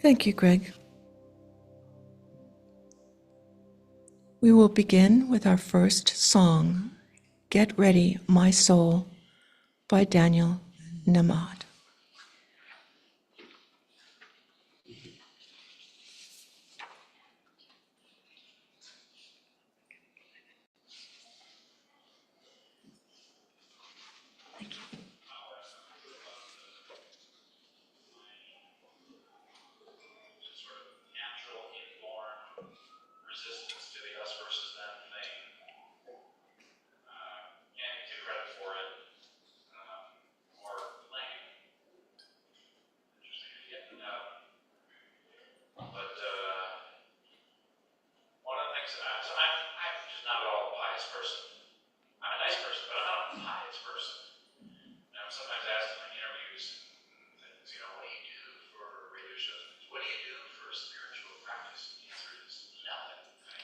Thank you, Greg. We will begin with our first song, Get Ready, My Soul, by Daniel Namad.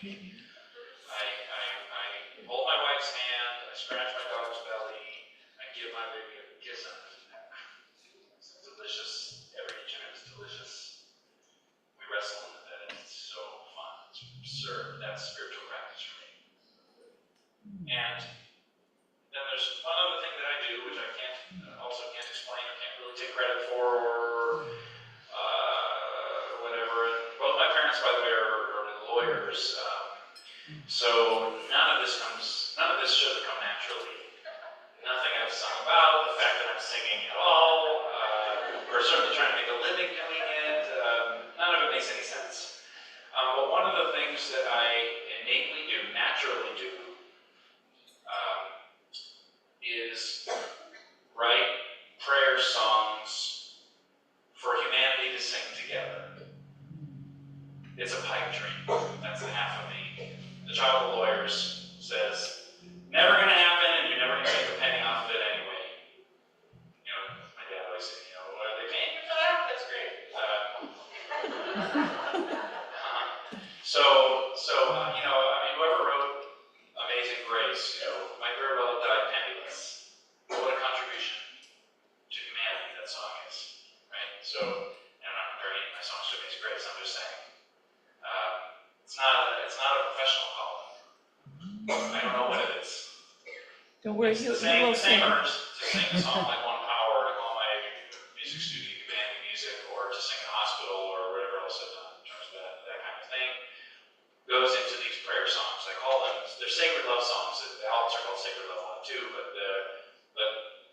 I hold my wife's hand, I scratch my dog's belly, I give my baby a kiss on his neck. It's delicious, every inch of it is delicious. We wrestle in the bed, it's so fun, it's absurd. That's spiritual practice for me. And then there's one other thing that I do, which I also can't explain or can't really take credit for or whatever. And both my parents, by the way, are lawyers. So none of this should have come naturally. Nothing I've sung about, the fact that I'm singing at all, or certainly trying to make a living doing it, none of it makes any sense. But one of the things that I innately do, naturally do, is write prayer songs for humanity to sing together. It's a pipe dream. That's the half of me. The child of lawyers says, never going to happen, and you're never going to make a penny off of it anyway. You know, my dad always said, are they paying you for that? That's great. Whoever wrote Amazing Grace, might very well have died penniless. But what a contribution to humanity that song is, right? So, and I'm not comparing my songs to Amazing Grace, I'm just saying. It's not a professional calling. I don't know what it is. Don't worry, it's the same urge to sing a song like One Power, to call my music studio commanding music, or to sing in a hospital, or whatever else I've done in terms of that kind of thing, goes into these prayer songs. I call them, they're sacred love songs. The albums are called Sacred Love 1 and 2, but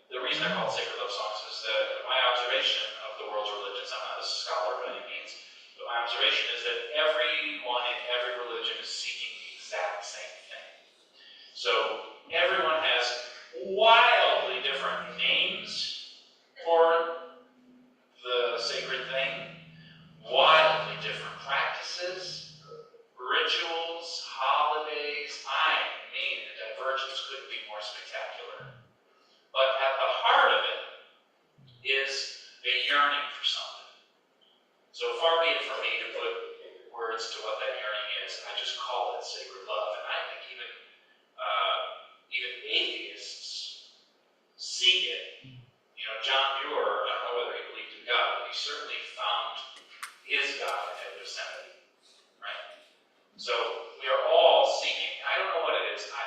the reason they're called sacred love songs is that my observation of the world's religions, I'm not a scholar by any means, but my observation is that everyone in every religion is seeking the exact same thing. So everyone has wildly different names for the sacred thing, wildly different practices, rituals, holidays. The divergence couldn't be more spectacular. But at the heart of it is a yearning for something. So far be it from me to put words to what that yearning is. I just call it sacred love. And I think even atheists seek it. John Muir, I don't know whether he believed in God, but he certainly found his God at Yosemite, right? So we are all seeking. I don't know what it is. I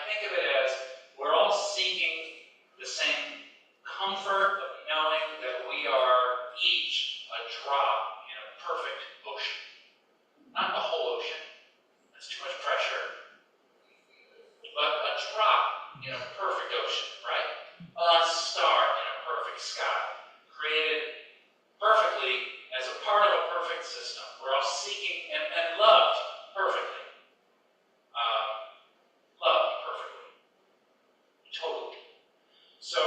think of it as we're all seeking the same comfort of knowing that we are each a drop in a perfect ocean. Not the whole ocean. That's too much pressure. But a drop in a perfect ocean, right? A star in a perfect sky. Created perfectly as a part of a perfect system. We're all seeking and loved perfectly. Loved perfectly. Totally. So,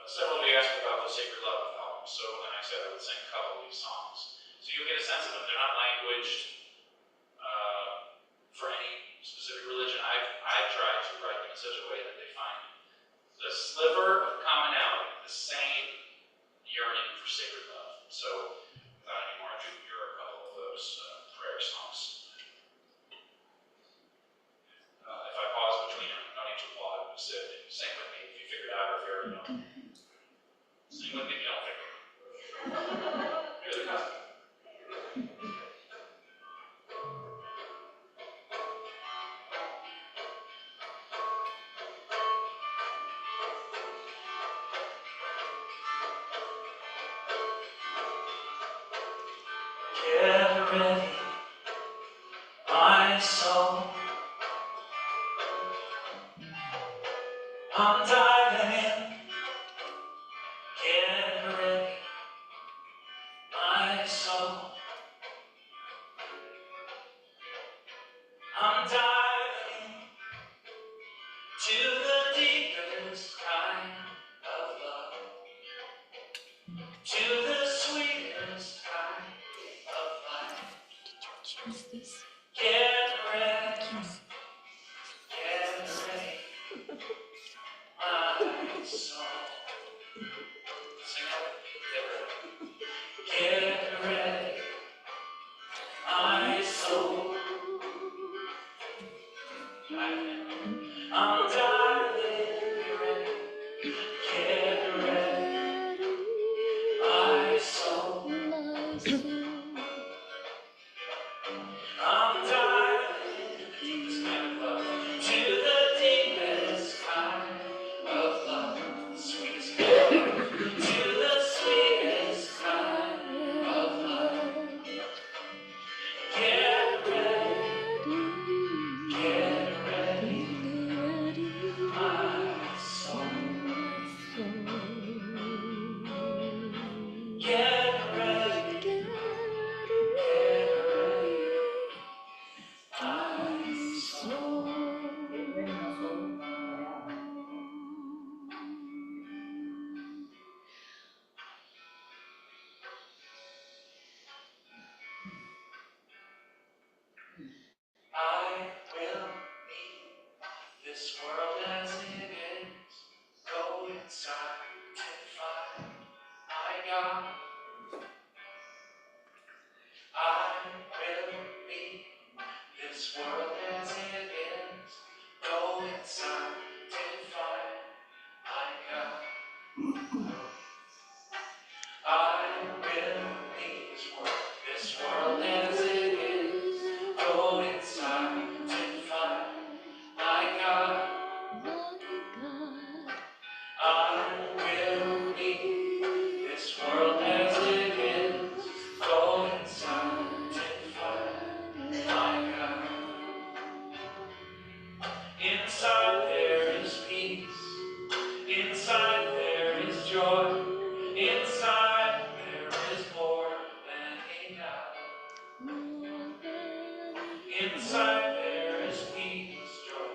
several of you asked me about the Sacred Love album, so then I said I would sing a couple of these songs. So you'll get a sense of them. They're not languaged for any specific religion. I've tried to write them in such a way that they find the sliver of commonality, the same yearning for sacred love. So, without any more ado, here are a couple of those prayer songs. If I pause between them, no need to applaud. Just sing with me if you figure it out or if you already know. Sing with me if you don't figure it out. Here they come. Get ready, my soul. I'm diving in. Get ready, my soul. I'm diving in to the deepest kind of love, to the sweetest kind of life. Get ready, my soul. Sing it. Get ready, my soul. I'm diving, get ready, my soul. I'm diving in the deepest kind of love, to the deepest kind of love, the sweetest kind of love, to the sweetest kind of love. Get ready, my soul. Get ready, my soul. I will meet this world as it is. Go inside to find my God. I will meet this world as it is. Go inside to find my God. I will meet this world as it is. Go inside to find my God. I will meet this world as it is. Go inside to find my God. Inside there is peace. Inside there is joy. Inside there is more than enough. Inside there is peace, joy.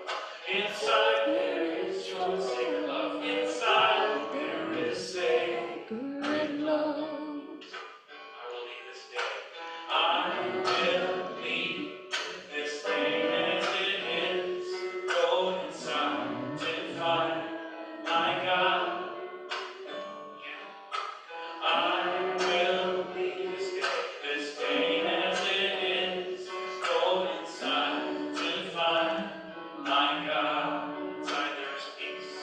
Inside there is joy, sacred love. Inside there is sacred love. I will lead this day. I will lead this day as it is. Go inside to find my God. I will lead this day as it is. Go inside to find my God. Inside there is peace.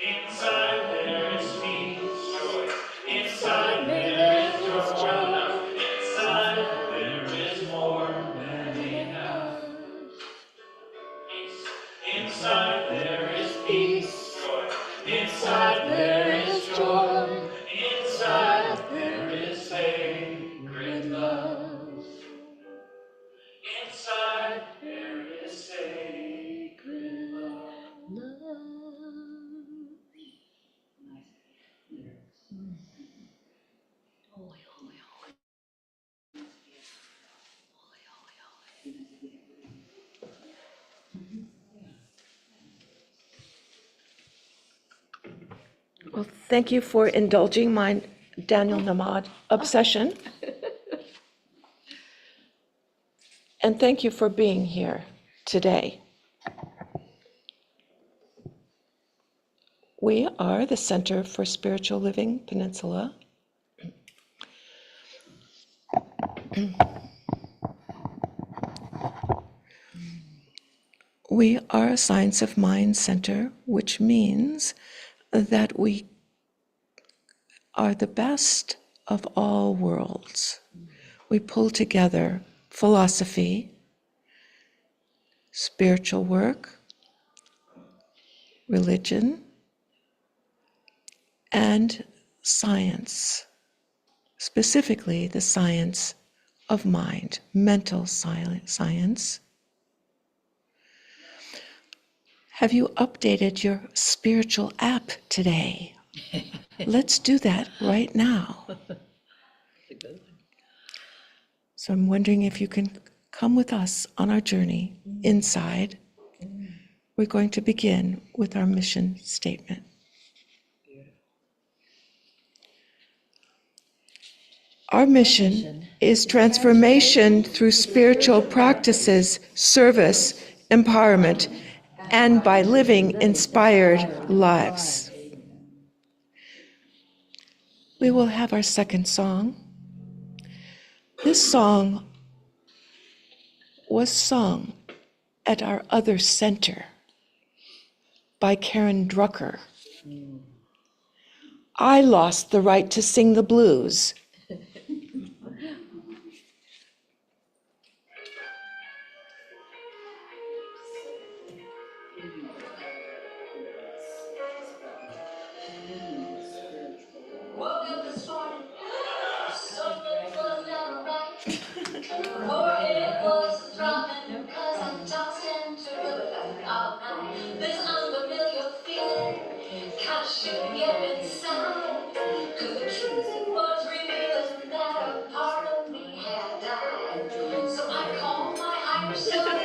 Inside there is peace, joy. Inside there is joy, more than enough. Inside there is more than enough. Peace. Inside there is peace, joy. Inside there is joy. Inside there is sacred love. Inside there is sacred love. Well, thank you for indulging my Daniel Namad obsession. And thank you for being here today. We are the Center for Spiritual Living Peninsula. We are a Science of Mind center, which means that we are the best of all worlds. we pull together philosophy, spiritual work, religion, and science, specifically the science of mind, mental science. Have you updated your spiritual app today? Let's do that right now. So I'm wondering if you can come with us on our journey inside. We're going to begin with our mission statement. Our mission is transformation through spiritual practices, service, empowerment, and by living inspired lives. We will have our second song. This song was sung at our other center by Karen Drucker. I lost the right to sing the blues. Woke up this morning, something was never right. Forehead was throbbing because I tossed and turned all night. This unfamiliar feeling kinda should get inside. Cause the truth was revealing that a part of me had died. So I called my higher self.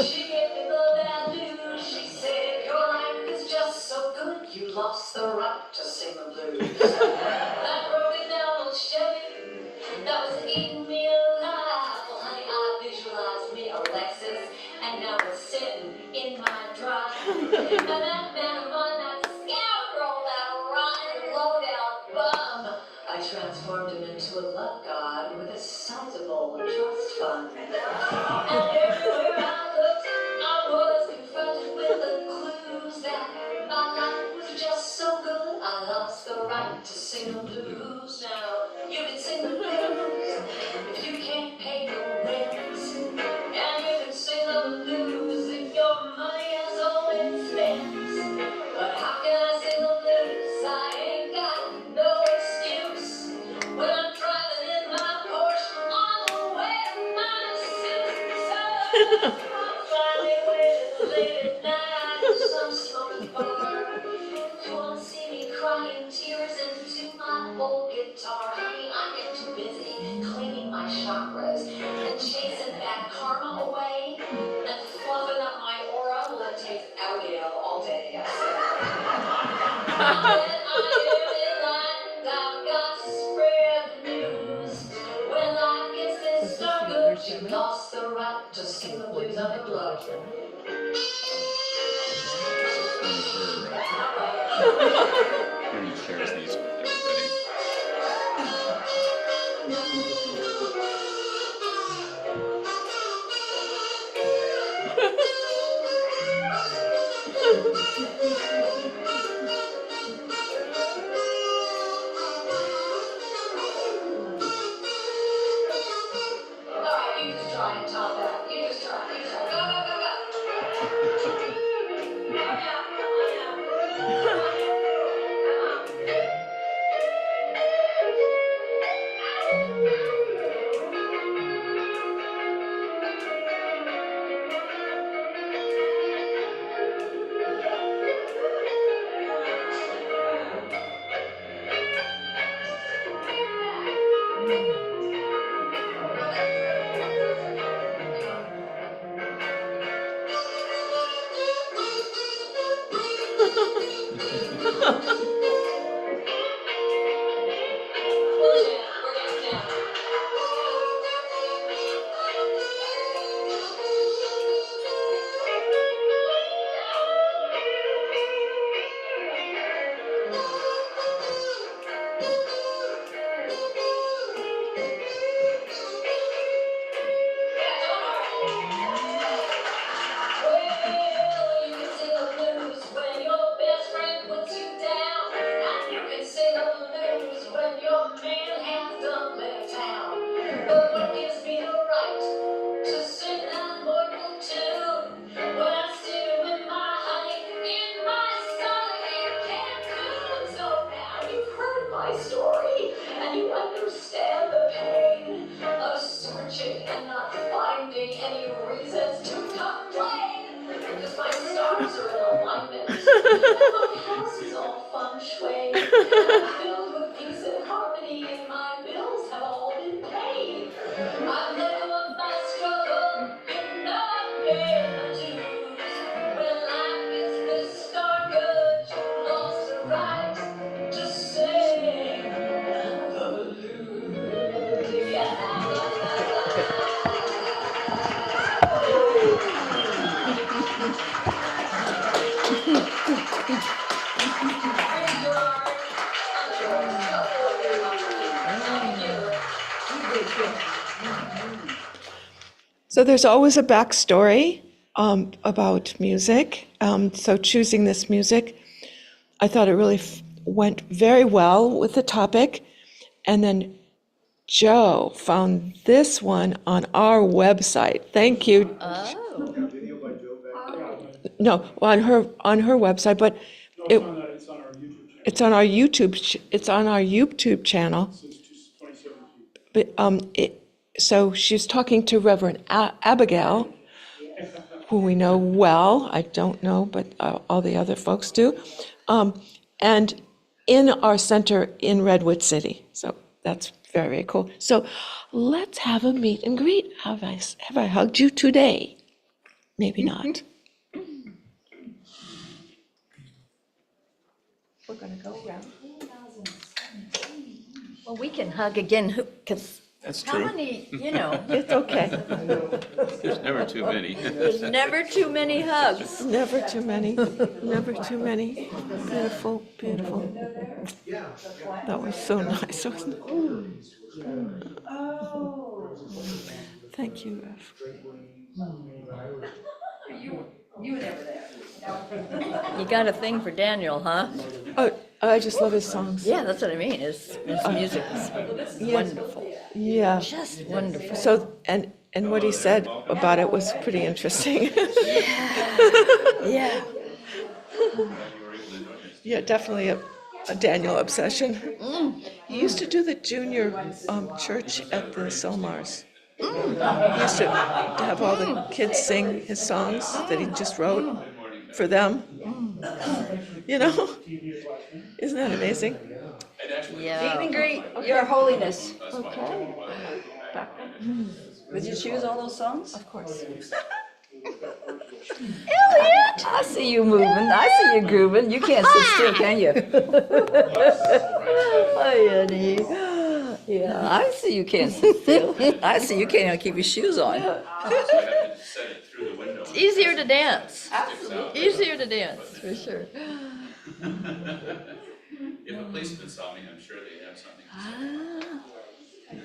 She gave me the bad news. She said, your life is just so good, you lost the right to sing the blues. That broken down old Chevy that was eating me alive. Well, honey, I visualized me a Lexus, and now it's sitting in my drive. And that man of mine, that scoundrel, that rotten, low-down bum, I transformed him into a love god with a sizable trust fund. And everywhere I looked, I was confronted with the clues that my life was just so good, I lost the right to sing the blues. Now, you can sing the blues if you can't pay your rent. And you can sing the blues if your money has all been spent. But how can I sing the blues? I ain't got no excuse when I'm driving in my Porsche on the way to my sister's. I'm finally waiting late at night in some smoky bar. You wanna see me crying tears into my old guitar? Honey, I get too busy cleaning my chakras and chasing that karma away and fluffing up my aura. Well, it takes Abigail all day, I said. I am in line, I've got to spread the news. When life gets this dark good, you lost the right to sing the blues of the blood. He shares these with everybody. Alright, you just try and top that. You just try. You just try. Go, go, go, go. Come on now. Come on now. Come on. So there's always a backstory about music. So choosing this music, I thought it really went very well with the topic. And then Joe found this one on our website. Thank you. No, on her website, but it, it's on our YouTube channel. But so she's talking to Reverend Abigail, who we know well. I don't know, but all the other folks do. And in our center in Redwood City. So that's very, very cool. So let's have a meet and greet. Have I hugged you today? Maybe not. We're gonna go around. Well, we can hug again, because That's how true. many, you know, It's okay. There's never too many. there's never too many hugs. Never too many. Never too many. Beautiful, beautiful. That was so nice, wasn't it? Thank you, Rev. You got a thing for Daniel, huh? Oh, I just love his songs. Yeah, that's what I mean, his music is wonderful, Yeah. just wonderful. So, and what he said about it was pretty interesting. Yeah. Yeah, definitely a Daniel obsession. He used to do the junior church at the Selmars. He used to have all the kids sing his songs that he just wrote for them. You know? Isn't that amazing? Meet Yeah. and greet, Your Holiness. Okay. Did you choose all those songs? Of course. Elliot! I see you moving. I see you grooving. You can't sit still, can you? Hi, Eddie. Yeah, I see you can't sit still. I see you can't even keep your shoes on. It's easier to dance. Easier to dance, for sure. If a policeman saw me, I'm sure they'd have something to say.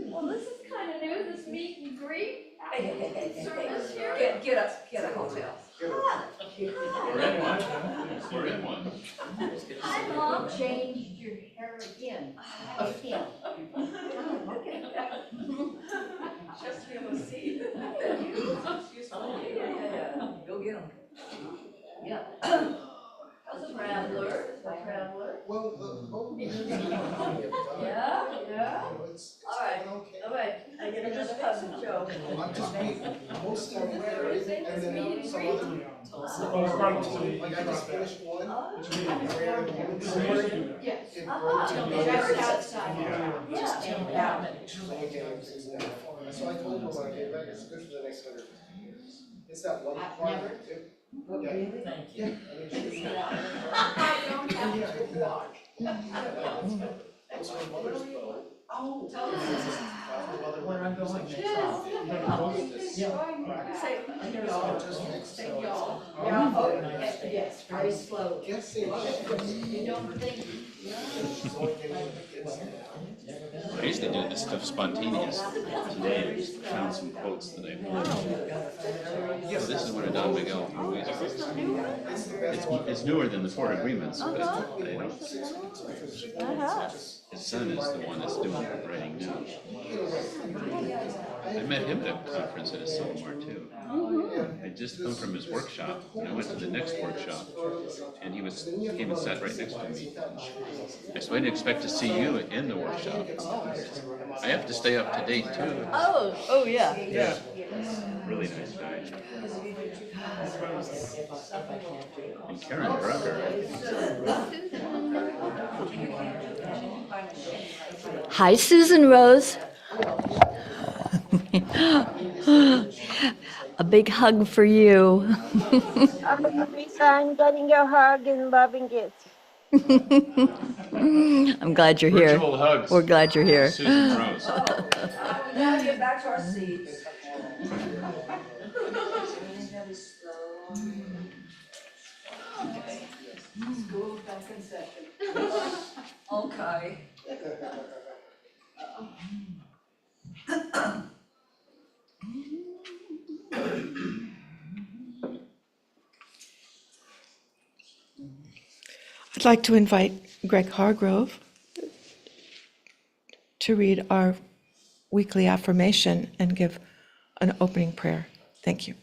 Well, this is kind of new, this meet and greet. Get a hotel. We're in one. We're in one. My mom changed your hair again. Again. Just to be able to see. Go get them. Yeah. That's a traveler, Well, the whole. Yeah, yeah. All right, I get another hug, Joe. I'm just being mostly everything, and then some other. Like I just finished one. Yes. In Just outside. Yeah. So I told her when I came back, it's good for the next 150 years. It's that one part. Yeah. Thank you. I don't have to watch. That's my mother's boat. Oh, tell us. Where I'm going next. Say y'all. Yeah, oh, yes, very slow. Guess they. You don't think. I used to do this stuff spontaneous. Today I just found some quotes that I wanted. So this is one of Don Miguel Ruiz's. It's newer than the Four Agreements, but I don't. His son is the one that's doing the writing now. I met him at a conference at a Silmar too. I'd just come from his workshop, and I went to the next workshop, and he came and sat right next to me. I said, I didn't expect to see you in the workshop. I have to stay up to date too. Oh, yeah. Yeah. Really nice guy. And Karen Drucker. Hi, Susan Rose. A big hug for you. Lisa, I'm getting your hug and loving it. I'm glad you're here. Virtual hugs. We're glad you're here. Susan Rose. We gotta get back to our seats. Everything gotta be slow. School's back in session. Okay. I'd like to invite Greg Hargrove to read our weekly affirmation and give an opening prayer. Thank you.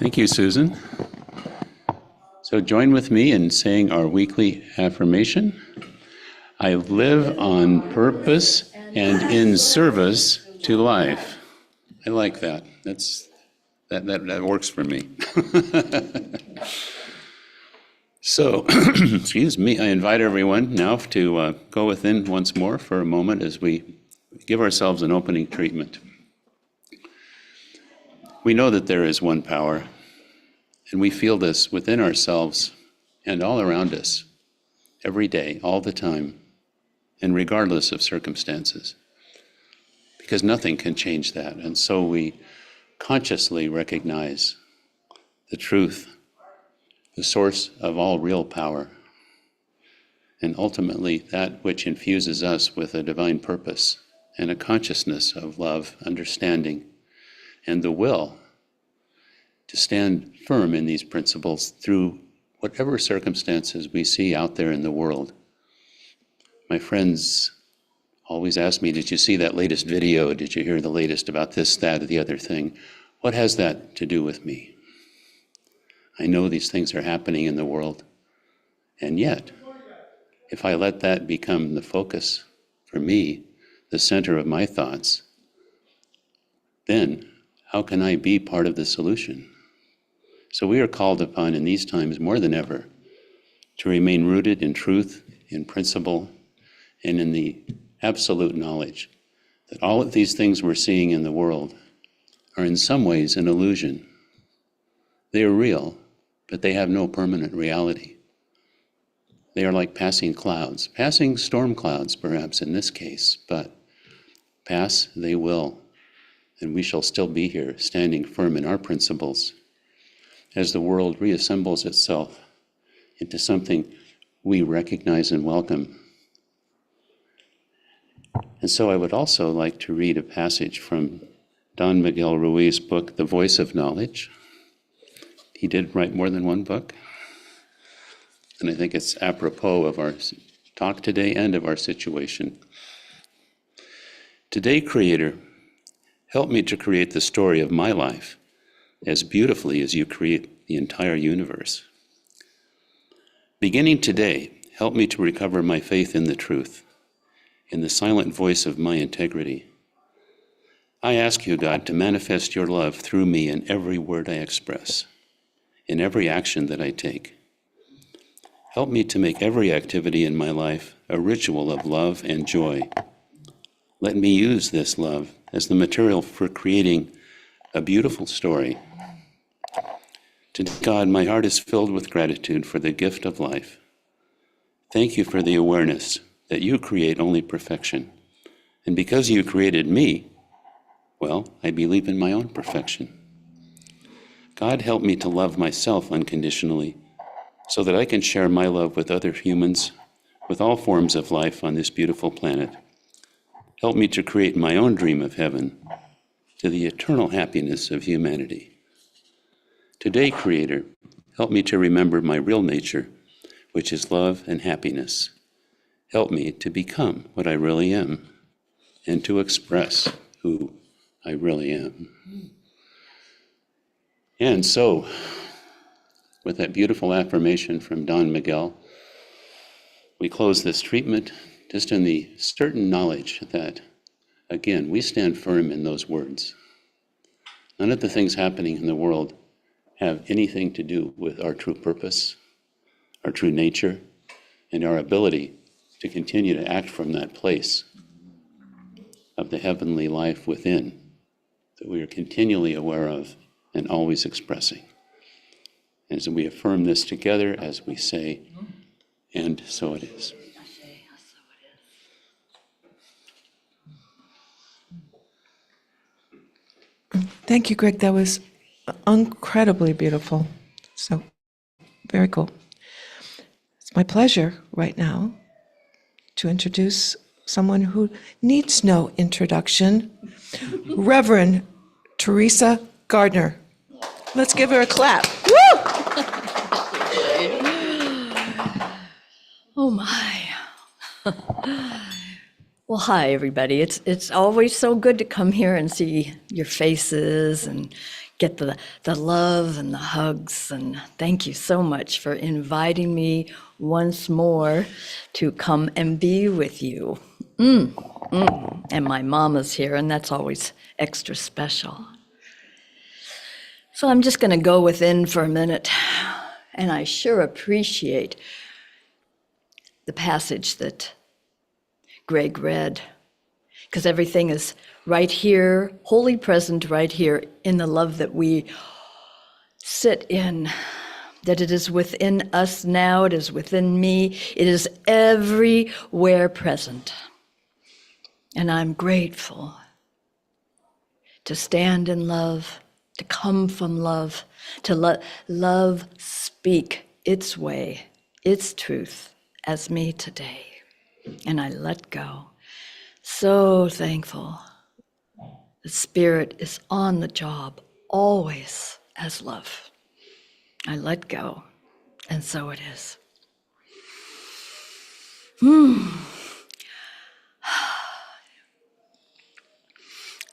Thank you, Susan. So join with me in saying our weekly affirmation. I live on purpose and in service to life. I like that. That works for me. So, excuse me, I invite everyone now to go within once more for a moment as we give ourselves an opening treatment. We know that there is one power, and we feel this within ourselves and all around us, every day, all the time, and regardless of circumstances, because nothing can change that. And so we consciously recognize the truth, the source of all real power, and ultimately that which infuses us with a divine purpose and a consciousness of love, understanding, and the will to stand firm in these principles through whatever circumstances we see out there in the world. My friends always ask me, did you see that latest video? Did you hear the latest about this, that, or the other thing? What has that to do with me? I know these things are happening in the world, and yet, if I let that become the focus for me, the center of my thoughts, then how can I be part of the solution? So we are called upon in these times more than ever to remain rooted in truth, in principle, and in the absolute knowledge that all of these things we're seeing in the world are in some ways an illusion. They are real, but they have no permanent reality. They are like passing clouds, passing storm clouds perhaps in this case, but pass they will, and we shall still be here standing firm in our principles as the world reassembles itself into something we recognize and welcome. And so I would also like to read a passage from Don Miguel Ruiz's book, The Voice of Knowledge. He did write more than one book, and I think it's apropos of our talk today and of our situation. Today, Creator, help me to create the story of my life as beautifully as you create the entire universe. Beginning today, help me to recover my faith in the truth, in the silent voice of my integrity. I ask you, God, to manifest your love through me in every word I express, in every action that I take. Help me to make every activity in my life a ritual of love and joy. Let me use this love as the material for creating a beautiful story. Today, God, my heart is filled with gratitude for the gift of life. Thank you for the awareness that you create only perfection. And because you created me, well, I believe in my own perfection. God, help me to love myself unconditionally so that I can share my love with other humans, with all forms of life on this beautiful planet. Help me to create my own dream of heaven to the eternal happiness of humanity. Today, Creator, help me to remember my real nature, which is love and happiness. Help me to become what I really am and to express who I really am. And so, with that beautiful affirmation from Don Miguel, we close this treatment just in the certain knowledge that, again, we stand firm in those words. None of the things happening in the world have anything to do with our true purpose, our true nature, and our ability to continue to act from that place of the heavenly life within that we are continually aware of and always expressing. As we affirm this together, as we say, and so it is. Thank you, Greg. That was incredibly beautiful. So, very cool. It's my pleasure right now to introduce someone who needs no introduction, Reverend Teresa Gardiner. Let's give her a clap. Woo! Oh my. Well, hi, everybody. It's always so good to come here and see your faces and get the love and the hugs. And thank you so much for inviting me once more to come and be with you. And my mama's here, and that's always extra special. So I'm just going to go within for a minute, and I sure appreciate the passage that Greg read, because everything is right here, wholly present right here in the love that we sit in, that it is within us now, it is within me, it is everywhere present. And I'm grateful to stand in love, to come from love, to let love speak its way, its truth as me today. And I let go. So thankful. The Spirit is on the job, always as love. I let go, and so it is.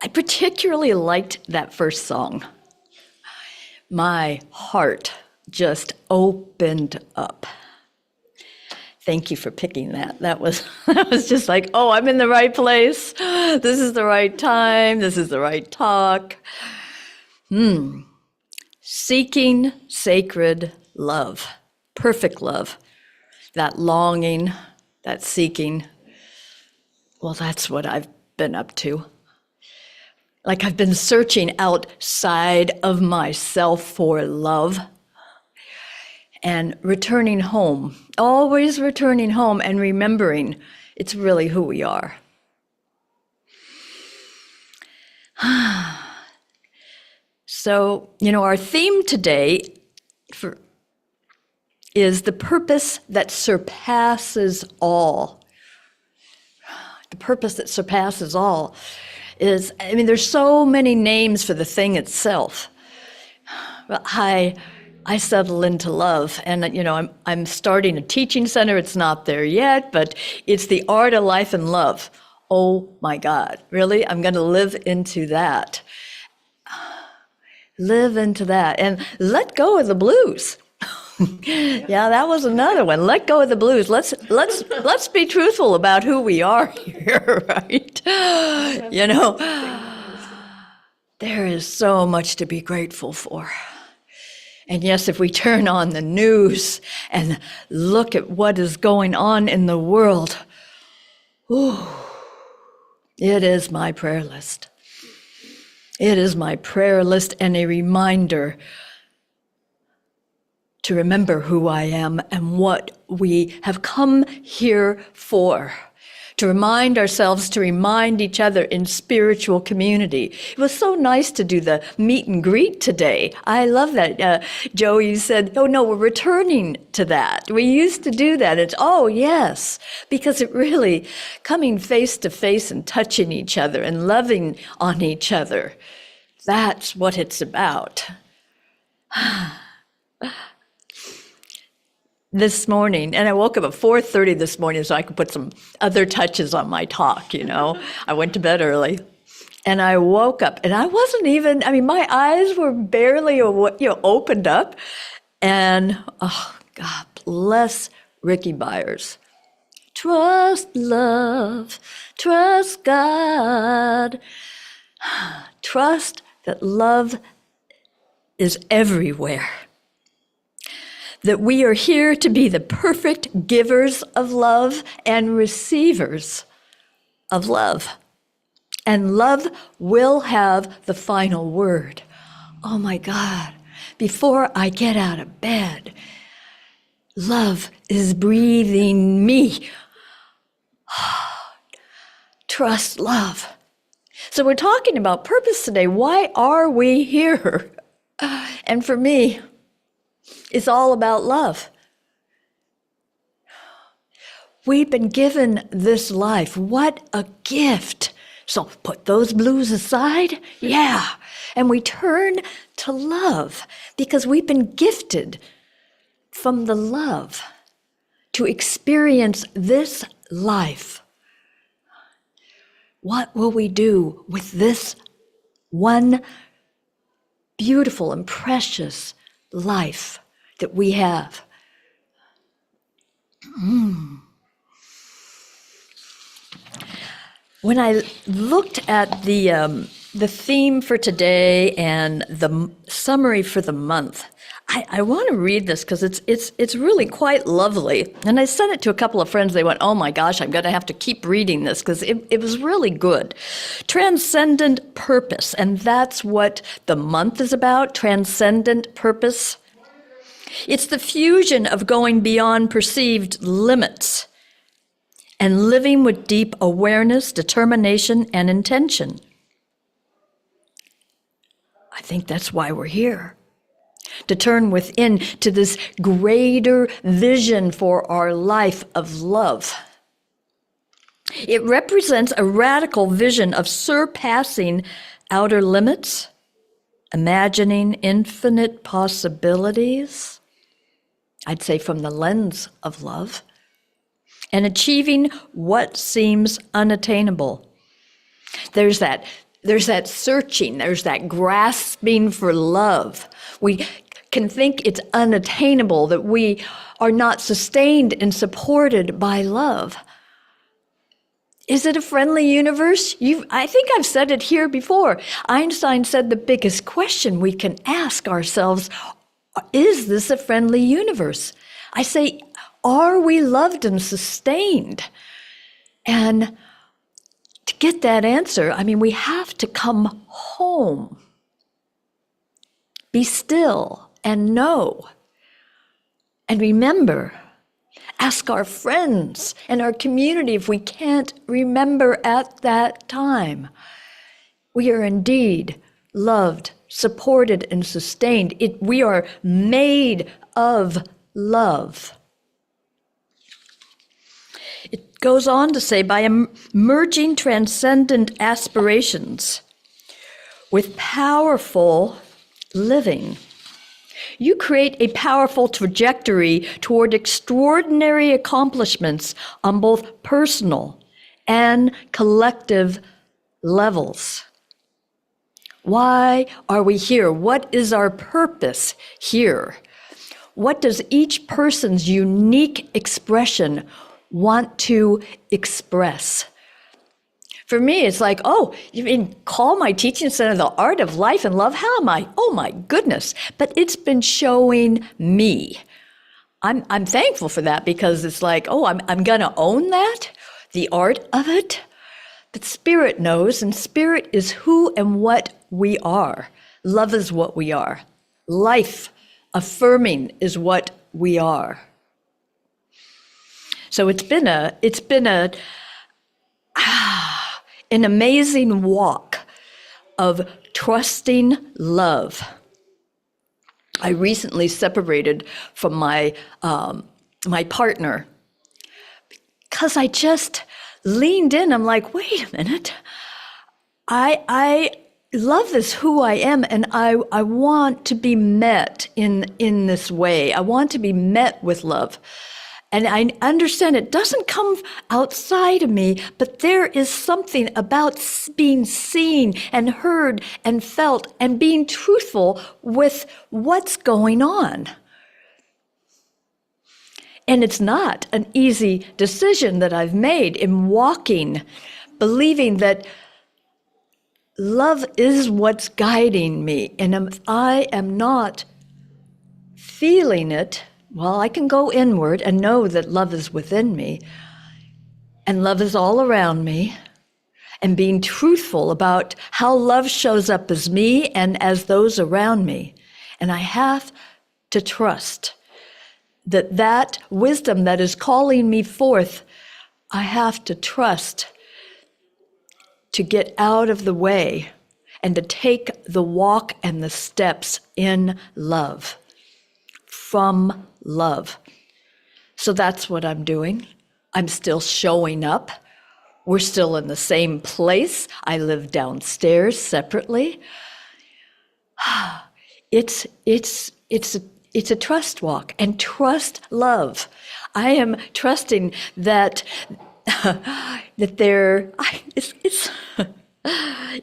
I particularly liked that first song. My heart just opened up. Thank you for picking that. That was just like, oh, I'm in the right place. This is the right time. This is the right talk. Seeking sacred love, perfect love, that longing, that seeking. Well, that's what I've been up to. Like I've been searching outside of myself for love and returning home, always returning home and remembering it's really who we are. So, our theme today is the purpose that surpasses all. The purpose that surpasses all is, there's so many names for the thing itself. But I settle into love, and I'm starting a teaching center. It's not there yet, but it's the art of life and love. Oh my God, really? I'm going to live into that. Live into that and let go of the blues. Yeah, that was another one. Let go of the blues. Let's be truthful about who we are here, right? There is so much to be grateful for. And yes, if we turn on the news and look at what is going on in the world, it is my prayer list. It is my prayer list and a reminder to remember who I am and what we have come here for. To remind ourselves, to remind each other in spiritual community. It was so nice to do the meet and greet today. I love that. Joe, you said, oh no, we're returning to that. We used to do that. It's, oh yes, because it really, coming face to face and touching each other and loving on each other, that's what it's about. This morning, and I woke up at 4:30 this morning so I could put some other touches on my talk, I went to bed early, and I woke up, and I wasn't even, my eyes were barely, opened up, and, oh, God bless Ricky Byers. Trust love, trust God, trust that love is everywhere. That we are here to be the perfect givers of love and receivers of love. And love will have the final word. Oh my God, before I get out of bed. Love is breathing me. Trust love. So we're talking about purpose today. Why are we here? And for me, it's all about love. We've been given this life. What a gift. So put those blues aside. Yeah. And we turn to love because we've been gifted from the love to experience this life. What will we do with this one beautiful and precious life that we have? When I looked at the theme for today and the summary for the month, I want to read this because it's really quite lovely. And I sent it to a couple of friends. They went, "Oh my gosh, I'm going to have to keep reading this because it was really good." Transcendent purpose, and that's what the month is about, transcendent purpose. It's the fusion of going beyond perceived limits and living with deep awareness, determination, and intention. I think that's why we're here. To turn within to this greater vision for our life of love. It represents a radical vision of surpassing outer limits, imagining infinite possibilities, I'd say from the lens of love, and achieving what seems unattainable. There's that searching, there's that grasping for love. We can think it's unattainable, that we are not sustained and supported by love. Is it a friendly universe? I think I've said it here before. Einstein said the biggest question we can ask ourselves, is this a friendly universe? I say, are we loved and sustained? And to get that answer, we have to come home. Be still and know. And remember, ask our friends and our community if we can't remember at that time. We are indeed loved, supported, and sustained. We are made of love. It goes on to say, by merging transcendent aspirations with powerful living, you create a powerful trajectory toward extraordinary accomplishments on both personal and collective levels. Why are we here? What is our purpose here? What does each person's unique expression want to express? For me, it's like, oh, you mean call my teaching center the art of life and love? How am I? Oh my goodness. But it's been showing me. I'm thankful for that because it's like, oh, I'm gonna own that, the art of it. But Spirit knows, and Spirit is who and what we are. Love is what we are. Life affirming is what we are. So it's been an amazing walk of trusting love. I recently separated from my partner because I just leaned in. I'm like, wait a minute. I love is who I am, and I want to be met in this way. I want to be met with love. And I understand it doesn't come outside of me, but there is something about being seen and heard and felt and being truthful with what's going on. And it's not an easy decision that I've made in walking, believing that love is what's guiding me. And if I am not feeling it, well, I can go inward and know that love is within me, and love is all around me, and being truthful about how love shows up as me and as those around me, And I have to trust that that wisdom that is calling me forth, I have to trust to get out of the way and to take the walk and the steps in love, from love. So that's what I'm doing. I'm still showing up. We're still in the same place. I live downstairs separately. It's a trust walk and trust love. I am trusting that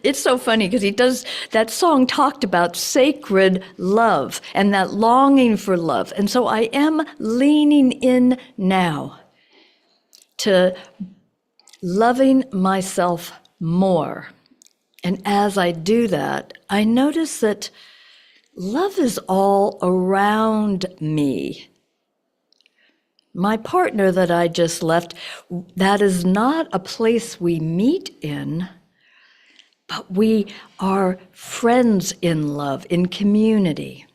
it's so funny because he does, that song talked about sacred love and that longing for love. And so I am leaning in now to loving myself more. And as I do that, I notice that love is all around me. My partner that I just left, that is not a place we meet in, but we are friends in love, in community.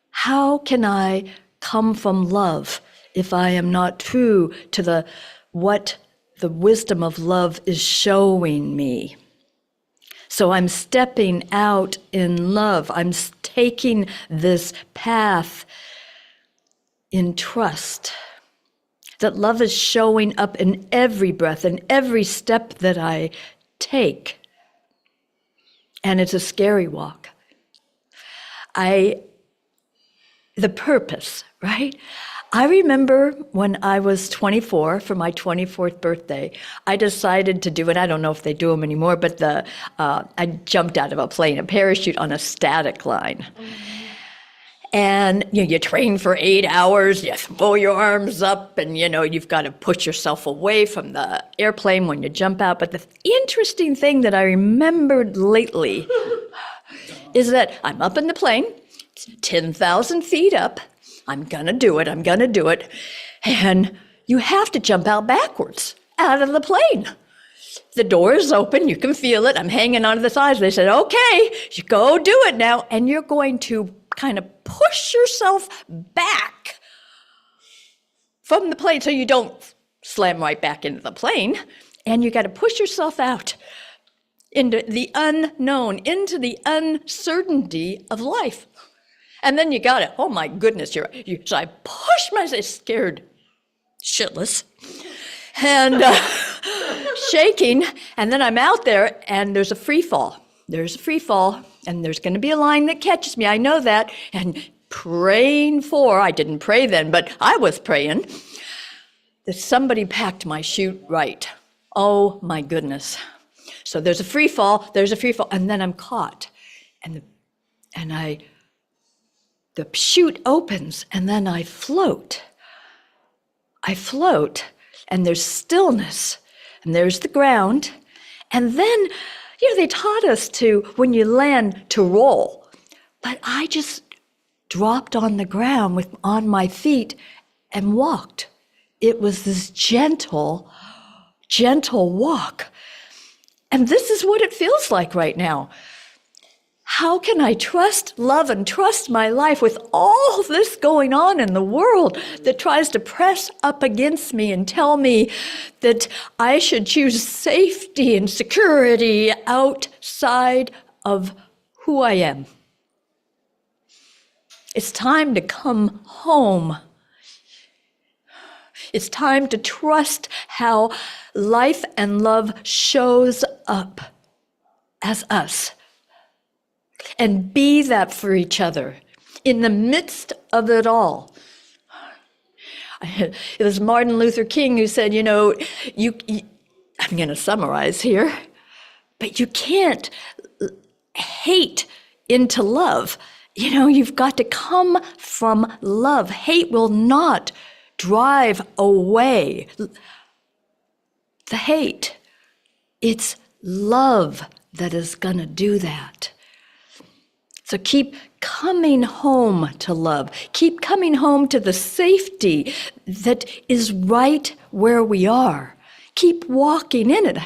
How can I come from love if I am not true to what the wisdom of love is showing me? So I'm stepping out in love. I'm taking this path in trust. That love is showing up in every breath and every step that I take. And it's a scary walk. The purpose, right? I remember when I was 24, for my 24th birthday, I decided to do it. I don't know if they do them anymore, but I jumped out of a plane, a parachute on a static line. And you train for 8 hours, you throw your arms up, and you've got to push yourself away from the airplane when you jump out. But the interesting thing that I remembered lately is that I'm up in the plane, 10,000 feet up. I'm gonna do it. And you have to jump out backwards, out of the plane. The door is open, you can feel it. I'm hanging onto the sides. They said, okay, you go do it now. And you're going to kind of push yourself back from the plane so you don't slam right back into the plane. And you got to push yourself out into the unknown, into the uncertainty of life. And then you got it. Oh my goodness, so I pushed myself, scared shitless, and shaking. And then I'm out there, and there's a free fall. And there's going to be a line that catches me. I know that. And I didn't pray then, but I was praying that somebody packed my chute right. Oh my goodness. So there's a free fall, and then I'm caught. And the chute opens, and then I float. And there's stillness, and there's the ground. And then, they taught us when you land, to roll. But I just dropped on the ground on my feet and walked. It was this gentle walk. And this is what it feels like right now. How can I trust love and trust my life with all this going on in the world that tries to press up against me and tell me that I should choose safety and security outside of who I am? It's time to come home. It's time to trust how life and love shows up as us. And be that for each other in the midst of it all. It was Martin Luther King who said, I'm going to summarize here, but you can't hate into love. You've got to come from love. Hate will not drive away the hate. It's love that is going to do that. So keep coming home to love. Keep coming home to the safety that is right where we are. Keep walking in it.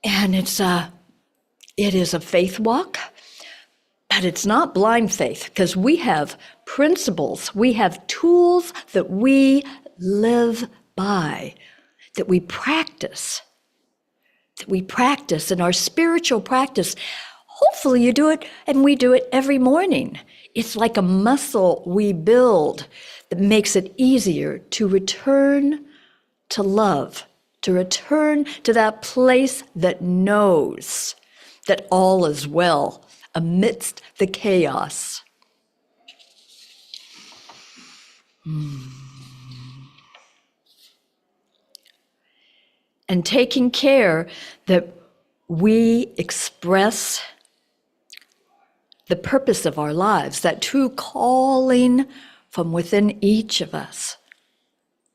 And it is a faith walk, But it's not blind faith, because we have principles, we have tools that we live by, that we practice, in our spiritual practice. Hopefully you do it, and we do it every morning. It's like a muscle we build that makes it easier to return to love, to return to that place that knows that all is well amidst the chaos. And taking care that we express the purpose of our lives, that true calling from within each of us.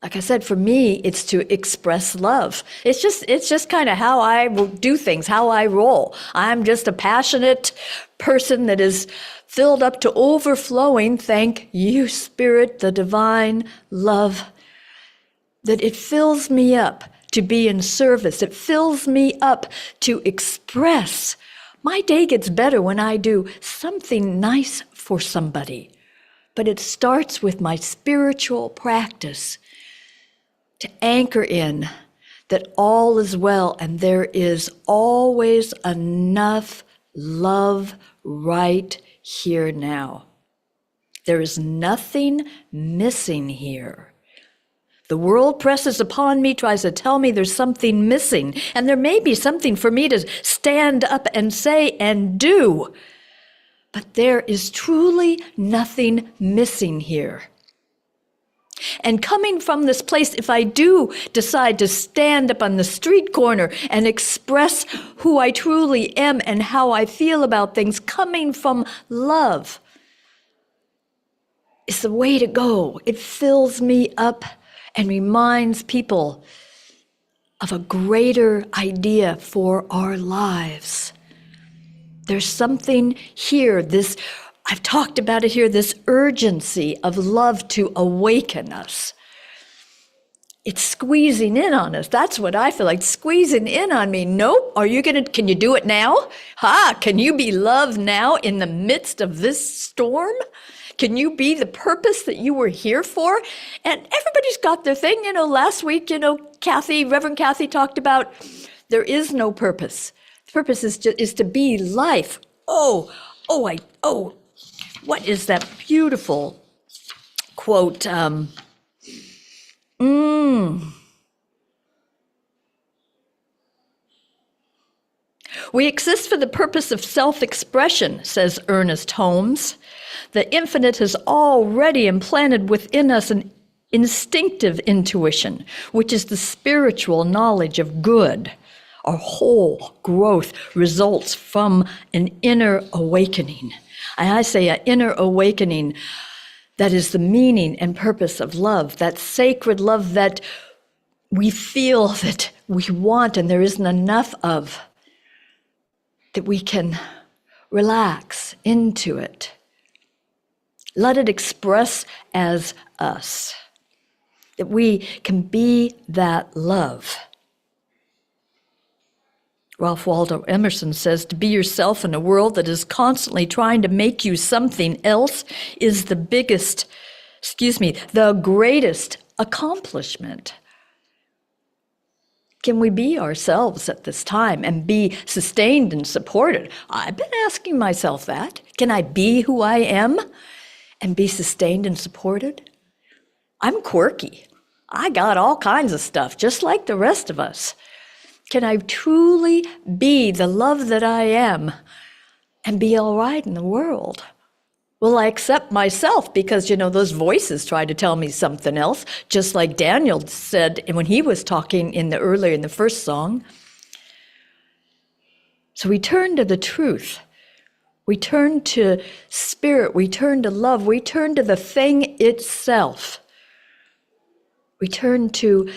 Like I said, for me, it's to express love. It's just kind of how I do things, how I roll. I'm just a passionate person that is filled up to overflowing. Thank you, Spirit, the divine love, that it fills me up to be in service. It fills me up to express. My day gets better when I do something nice for somebody. But it starts with my spiritual practice, to anchor in that all is well and there is always enough love right here now. There is nothing missing here. The world presses upon me, tries to tell me there's something missing, and there may be something for me to stand up and say and do, but there is truly nothing missing here. And coming from this place, if I do decide to stand up on the street corner and express who I truly am and how I feel about things, coming from love is the way to go. It fills me up and reminds people of a greater idea for our lives. There's something here, I've talked about it here, this urgency of love to awaken us. It's squeezing in on us. That's what I feel like, squeezing in on me. Nope, can you do it now? Can you be love now in the midst of this storm? Can you be the purpose that you were here for? And everybody's got their thing. Last week, Reverend Kathy talked about there is no purpose. The purpose is to be life. What is that beautiful quote? We exist for the purpose of self-expression, says Ernest Holmes. The infinite has already implanted within us an instinctive intuition, which is the spiritual knowledge of good. Our whole growth results from an inner awakening. And I say an inner awakening that is the meaning and purpose of love, that sacred love that we feel that we want and there isn't enough of, that we can relax into it. Let it express as us, that we can be that love. Ralph Waldo Emerson says, to be yourself in a world that is constantly trying to make you something else is the greatest accomplishment. Can we be ourselves at this time and be sustained and supported? I've been asking myself that. Can I be who I am and be sustained and supported? I'm quirky. I got all kinds of stuff, just like the rest of us. Can I truly be the love that I am and be all right in the world? Will I accept myself? Because, those voices try to tell me something else, just like Daniel said when he was talking earlier in the first song. So we turn to the truth. We turn to spirit. We turn to love. We turn to the thing itself. We turn to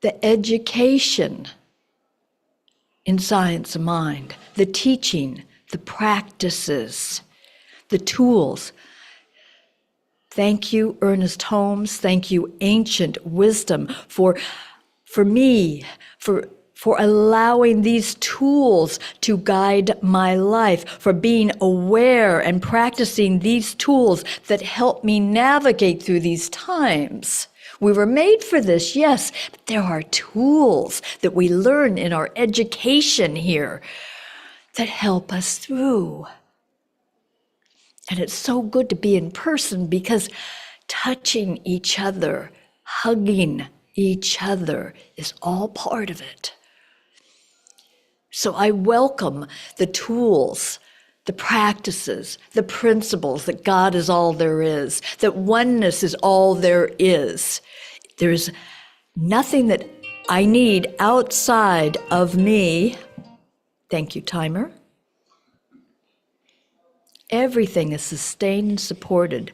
the education in science of mind, the teaching, the practices, the tools. Thank you, Ernest Holmes. Thank you, ancient wisdom, for me, for for allowing these tools to guide my life, for being aware and practicing these tools that help me navigate through these times. We were made for this, yes, but there are tools that we learn in our education here that help us through. And it's so good to be in person because touching each other, hugging each other is all part of it. So I welcome the tools, the practices, the principles that God is all there is, that oneness is all there is. There's nothing that I need outside of me. Thank you, timer. Everything is sustained and supported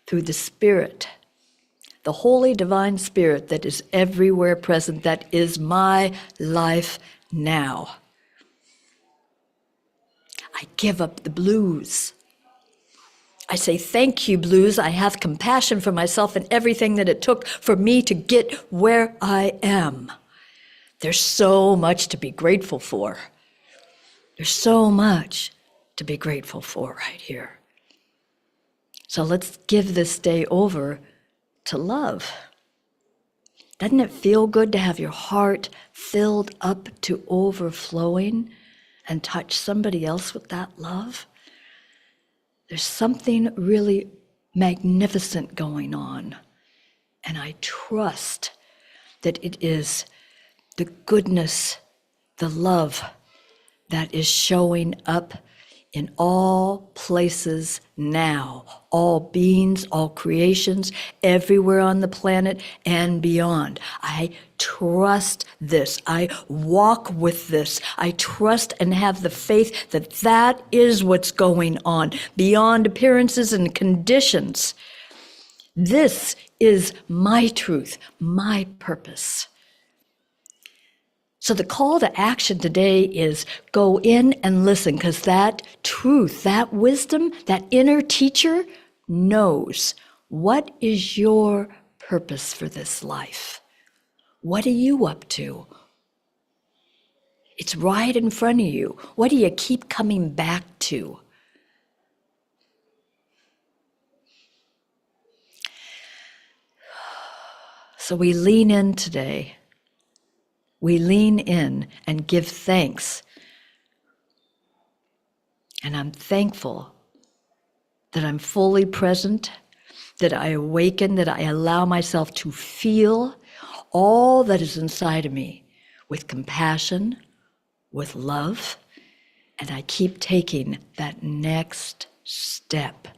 through the Spirit, the Holy Divine Spirit that is everywhere present, that is my life now. I give up the blues. I say, thank you, blues. I have compassion for myself and everything that it took for me to get where I am. There's so much to be grateful for. There's so much to be grateful for right here. So let's give this day over to love. Doesn't it feel good to have your heart filled up to overflowing and touch somebody else with that love? There's something really magnificent going on, and I trust that it is the goodness, the love that is showing up in all places now, all beings, all creations, everywhere on the planet and beyond. I trust this. I walk with this. I trust and have the faith that that is what's going on beyond appearances and conditions. This is my truth, my purpose. So the call to action today is go in and listen, because that truth, that wisdom, that inner teacher knows what is your purpose for this life. What are you up to? It's right in front of you. What do you keep coming back to? So we lean in today. We lean in and give thanks. And I'm thankful that I'm fully present, that I awaken, that I allow myself to feel all that is inside of me with compassion, with love, and I keep taking that next step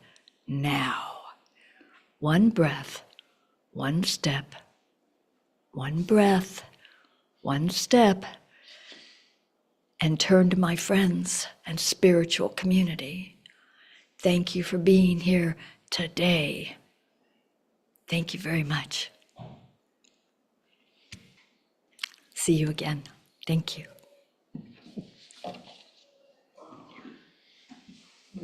now. One breath, one step, one breath, one step, and turn to my friends and spiritual community. Thank you for being here today. Thank you very much. See you again. Thank you. Do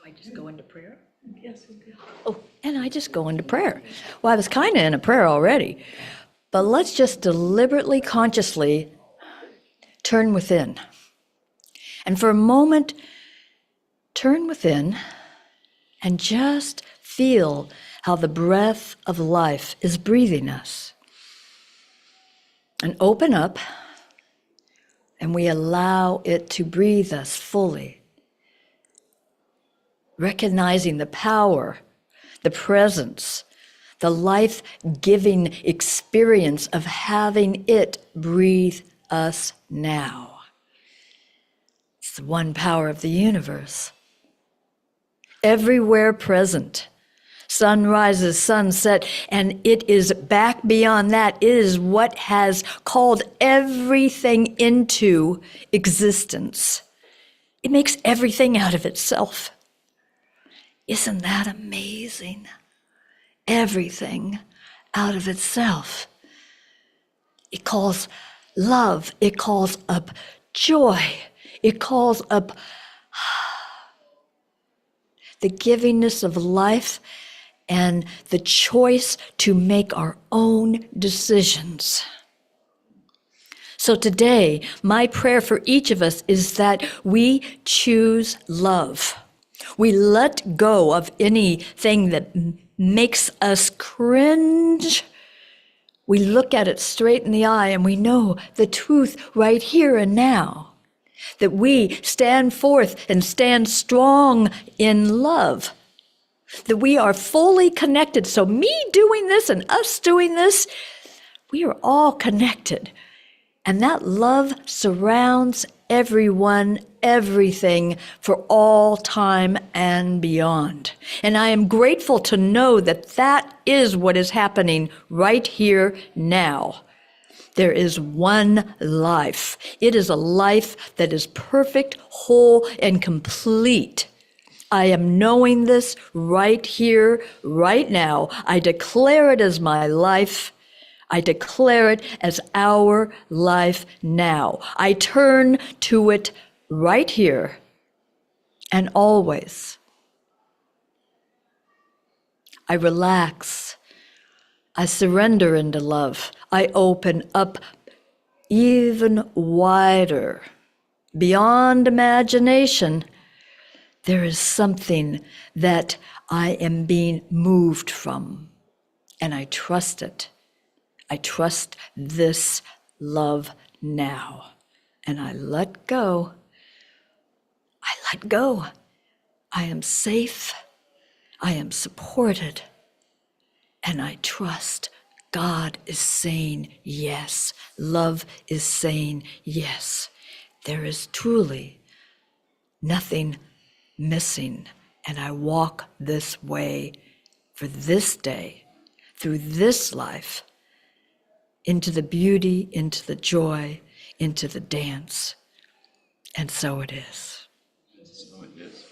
I just go into prayer? Yes, we do. Oh, and I just go into prayer. Well, I was kind of in a prayer already, but let's just deliberately, consciously turn within. And for a moment, turn within and just feel how the breath of life is breathing us. And open up, and we allow it to breathe us fully, recognizing the power, the presence, the life-giving experience of having it breathe us now. It's the one power of the universe. Everywhere present. Sun rises, sunset, and it is back beyond that. It is what has called everything into existence. It makes everything out of itself. Isn't that amazing? Everything out of itself. It calls love. It calls up joy. It calls up the givingness of life and the choice to make our own decisions. So today, my prayer for each of us is that we choose love. We let go of anything that makes us cringe. We look at it straight in the eye and we know the truth right here and now. That we stand forth and stand strong in love. That we are fully connected. So me doing this and us doing this, we are all connected. And that love surrounds everyone, everything for all time and beyond. And I am grateful to know that that is what is happening right here now. There is one life. It is a life that is perfect, whole, and complete. I am knowing this right here, right now. I declare it as my life. I declare it as our life now. I turn to it right here and always. I relax. I surrender into love. I open up even wider. Beyond imagination, there is something that I am being moved from, and I trust it. I trust this love now, and I let go. I let go. I am safe. I am supported, and I trust God is saying yes. Love is saying yes. There is truly nothing missing, and I walk this way for this day, through this life, into the beauty, into the joy, into the dance. And so it is. So it is.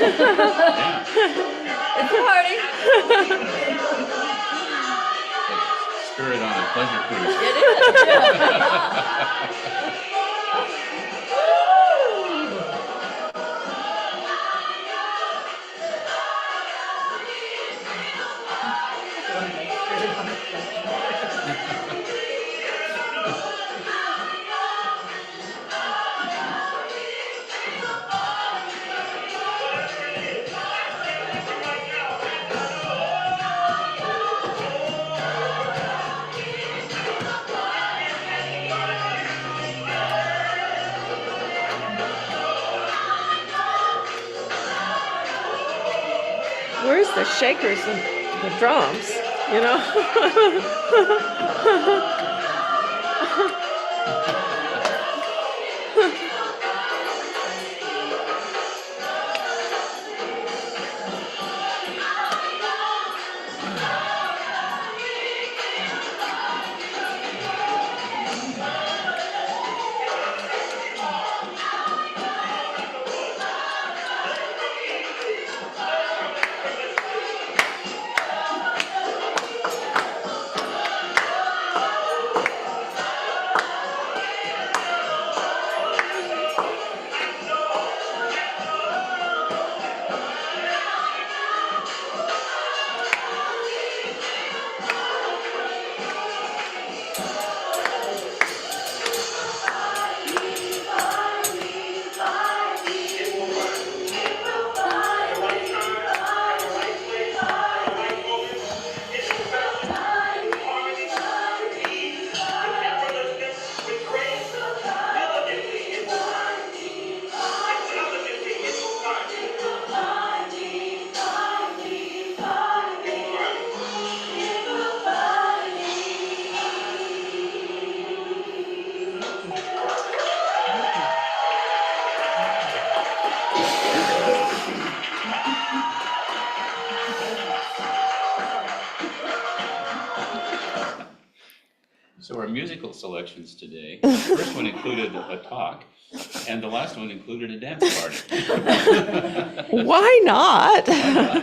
Yeah. It's a party. Spirit on a pleasure cruise. It is, yeah. Where's the shakers and the drums, you know? So our musical selections today, the first one included a talk, and the last one included a dance party. Why not?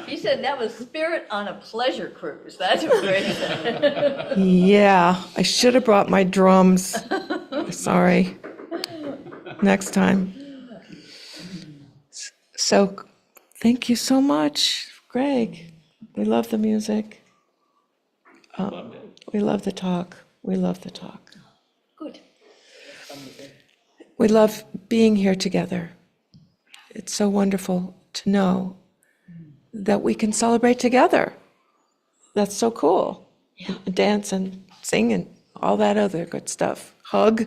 He said that was Spirit on a Pleasure Cruise. That's what Greg said. Yeah, I should have brought my drums. Sorry. Next time. So, thank you so much, Greg. We love the music. Loved it. We love the talk. We love the talk. Good. We love being here together. It's so wonderful to know that we can celebrate together. That's so cool. Dance and sing and all that other good stuff. Hug.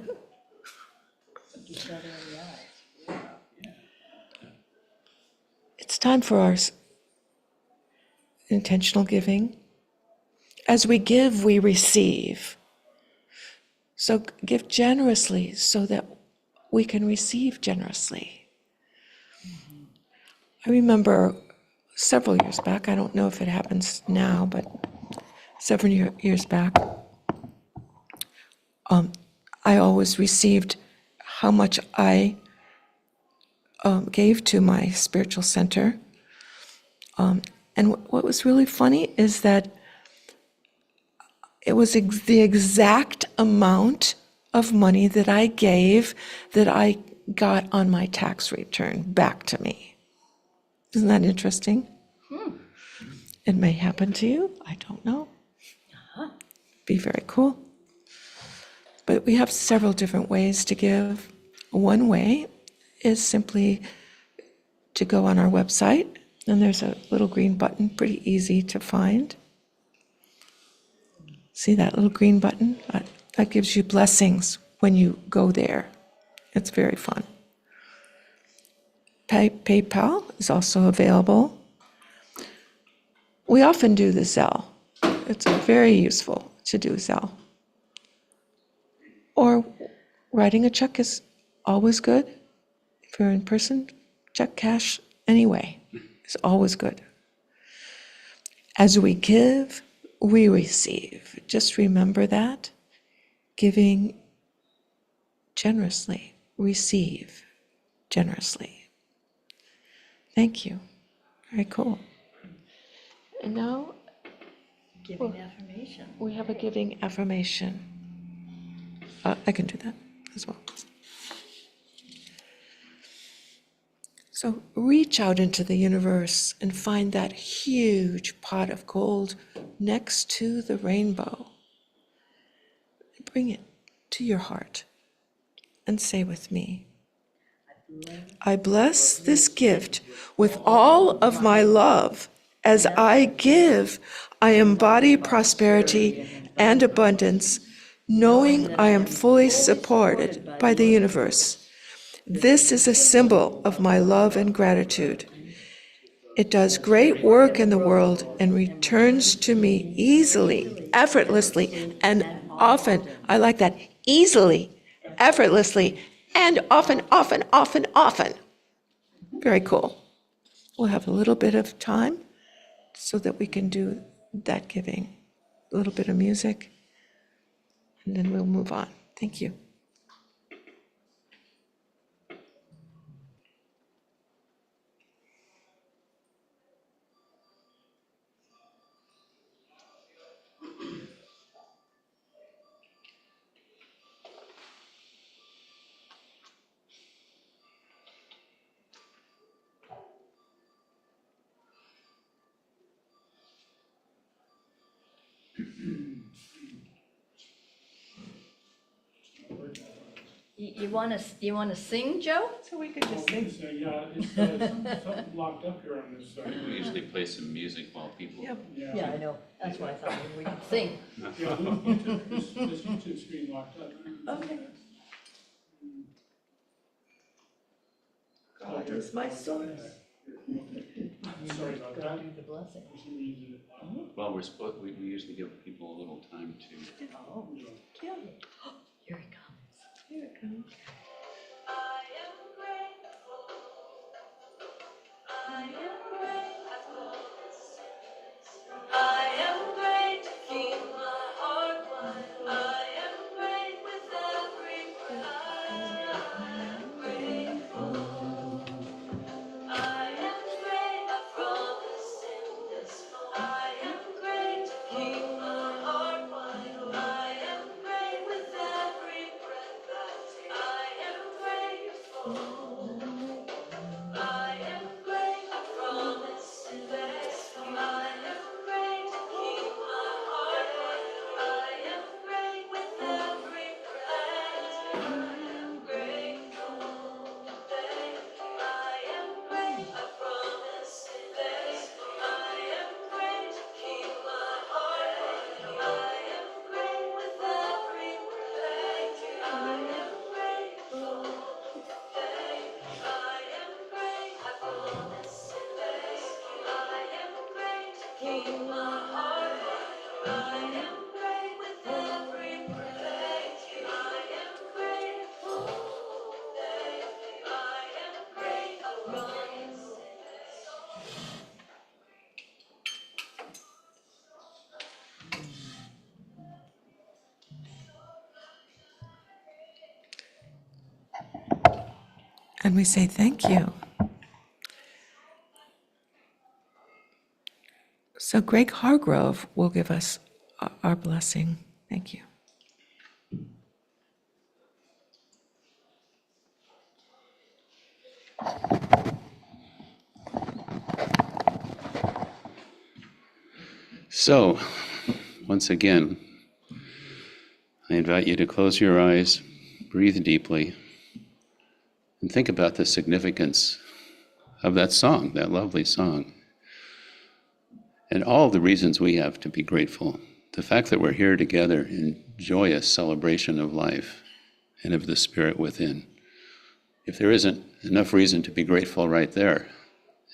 It's time for our intentional giving. As we give, we receive. So give generously so that we can receive generously. I remember several years back, I don't know if it happens now, but several years back, I always received how much I gave to my spiritual center. And what was really funny is that it was the exact amount of money that I gave that I got on my tax return back to me. Isn't that interesting? It may happen to you. I don't know. Be very cool. But we have several different ways to give. One way is simply to go on our website, and there's a little green button, pretty easy to find. See that little green button? That gives you blessings when you go there. It's very fun. PayPal is also available. We often do the Zelle. It's very useful to do Zelle. Or writing a check is always good. If you're in person, check cash anyway. It's always good. As we give, we receive. Just remember that. Giving generously, receive generously. Thank you. Very cool. And now Giving affirmation. we have a giving affirmation. I can do that as well. So reach out into the universe and find that huge pot of gold next to the rainbow. Bring it to your heart and say with me, I bless this gift with all of my love. As I give, I embody prosperity and abundance, knowing I am fully supported by the universe. This is a symbol of my love and gratitude. It does great work in the world and returns to me easily, effortlessly, and often. I like that, easily, effortlessly, and often, often, often, often. Very cool. We'll have a little bit of time so that we can do that giving, a little bit of music, and then we'll move on. Thank you. You want to sing, Joe? So we could just Yeah, it's something locked up here on this side. We usually play some music while people. Yep. Yeah, I know. That's why I thought maybe we could sing. Yeah, this YouTube screen locked up. Okay. God is my source. Sorry about that. Do the blessing. For some reason it locked. Well, we usually give people a little time to. Oh, Yeah, here it comes. here it comes. I am grateful. I am grateful. I am great to keep my heart wide. I am great with every breath. I am grateful. I am great, I promise in this. I am great to keep my heart wide. I am great with every breath I take. I am grateful. I am great, I promise in this. I am great to keep my heart wide. I am great with every breath. I am grateful. I am great, I promise in this. I am great to keep my heart wide. I am great with every breath. I am grateful. I am great, I promise in this. I am great to keep my heart wide. I am great with every breath. I am grateful. I am great, I promise in this. And we say thank you. So Greg Hargrove will give us our blessing. Thank you. So, once again, I invite you to close your eyes, breathe deeply, and think about the significance of that song, that lovely song, and all the reasons we have to be grateful. The fact that we're here together in joyous celebration of life and of the spirit within. If there isn't enough reason to be grateful right there,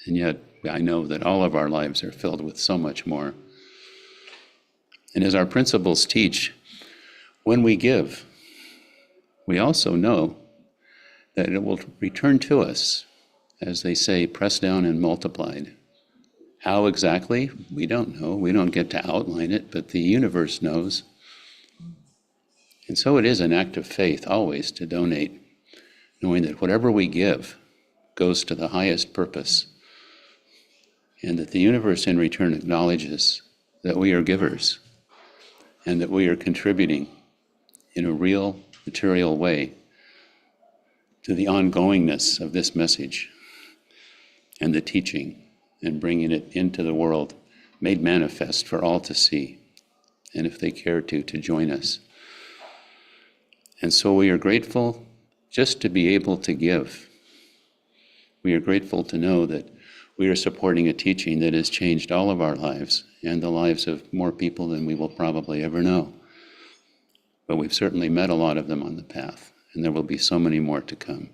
and yet I know that all of our lives are filled with so much more. And as our principles teach, when we give, we also know that it will return to us, as they say, pressed down and multiplied. How exactly? We don't know. We don't get to outline it, but the universe knows. And so it is an act of faith always to donate, knowing that whatever we give goes to the highest purpose. and that the universe in return acknowledges that we are givers and that we are contributing in a real material way to the ongoingness of this message and the teaching, and bringing it into the world, made manifest for all to see, and if they care to join us. And so we are grateful just to be able to give. We are grateful to know that we are supporting a teaching that has changed all of our lives and the lives of more people than we will probably ever know. But we've certainly met a lot of them on the path, and there will be so many more to come.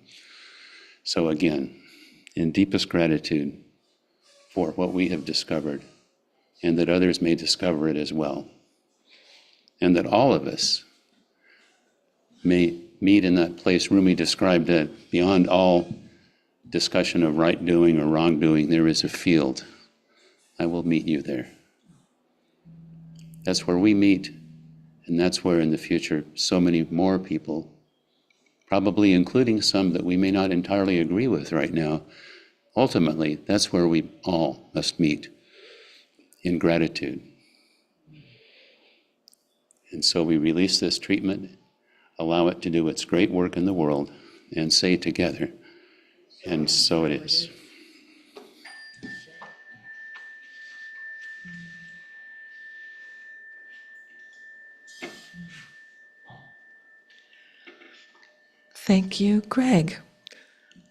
So again, in deepest gratitude for what we have discovered, and that others may discover it as well, and that all of us may meet in that place Rumi described, that beyond all discussion of right doing or wrong doing, there is a field. I will meet you there. That's where we meet, and that's where in the future so many more people, probably including some that we may not entirely agree with right now, ultimately, that's where we all must meet, in gratitude. And so we release this treatment, allow it to do its great work in the world, and say together, and so it is. Thank you, Greg,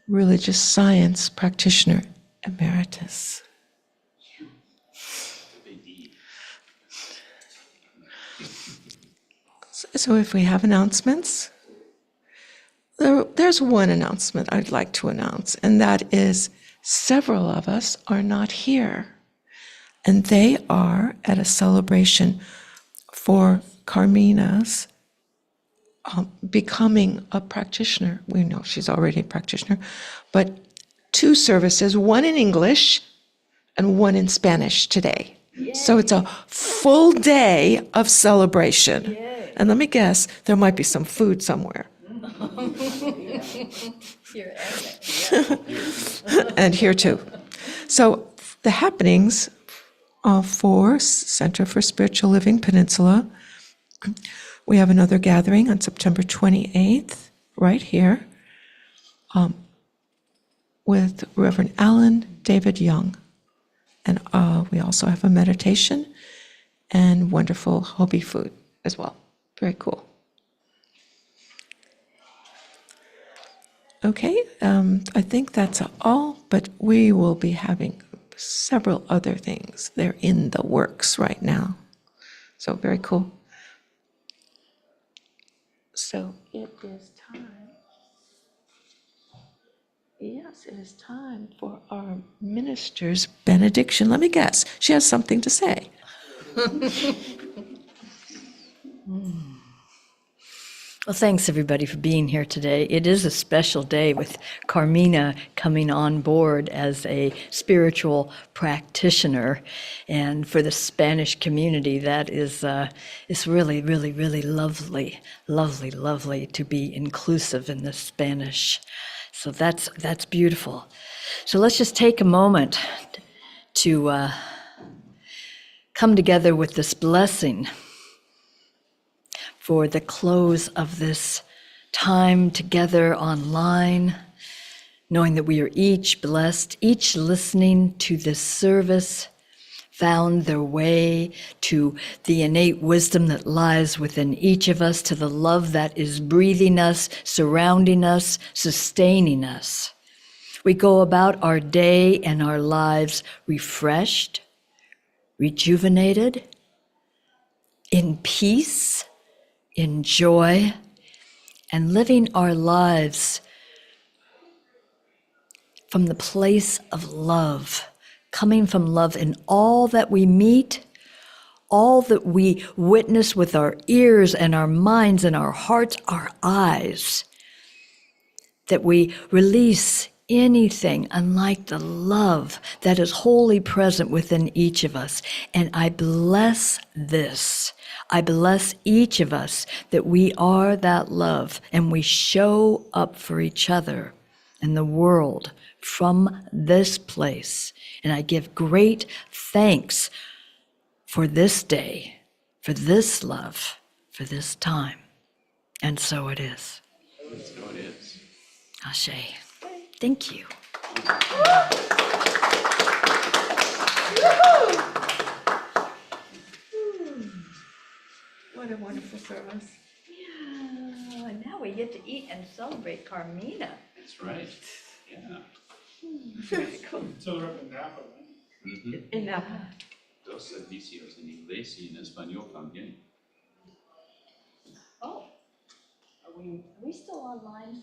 religious science practitioner emeritus. So if we have announcements, there's one announcement I'd like to announce, and that is several of us are not here. And they are at a celebration for Carmina's becoming a practitioner. We know she's already a practitioner, but 2 services, one in English and one in Spanish today. Yay. So it's a full day of celebration. Yay. And let me guess, there might be some food somewhere. Here and here too. So the happenings for Center for Spiritual Living Peninsula, we have another gathering on September 28th, right here, with Reverend Alan David Young. And we also have a meditation and wonderful Hobee food as well. Very cool. Okay, I think that's all, but we will be having several other things. They're in the works right now. So very cool. So it is time. Yes, it is time for our minister's benediction. Let me guess, she has something to say. Well, thanks everybody for being here today. It is a special day with Carmina coming on board as a spiritual practitioner. And for the Spanish community, that is really, really, really lovely, lovely, lovely to be inclusive in the Spanish. So that's beautiful. So let's just take a moment to come together with this blessing for the close of this time together online, knowing that we are each blessed, each listening to this service, found their way to the innate wisdom that lies within each of us, to the love that is breathing us, surrounding us, sustaining us. We go about our day and our lives refreshed, rejuvenated, in peace, in joy, and living our lives from the place of love, coming from love in all that we meet, all that we witness with our ears and our minds and our hearts, our eyes, that we release anything unlike the love that is wholly present within each of us. And I bless this. I bless each of us that we are that love and we show up for each other in the world from this place. And I give great thanks for this day, for this love, for this time. And so it is. So it is. Ashe. Thank you. What a wonderful service. Yeah, and now we get to eat and celebrate Carmina. That's right. Yeah. Very cool. So they're up in Napa, right? Ujú. In Napa. Dos servicios en inglés y en español también. Oh, are we still online?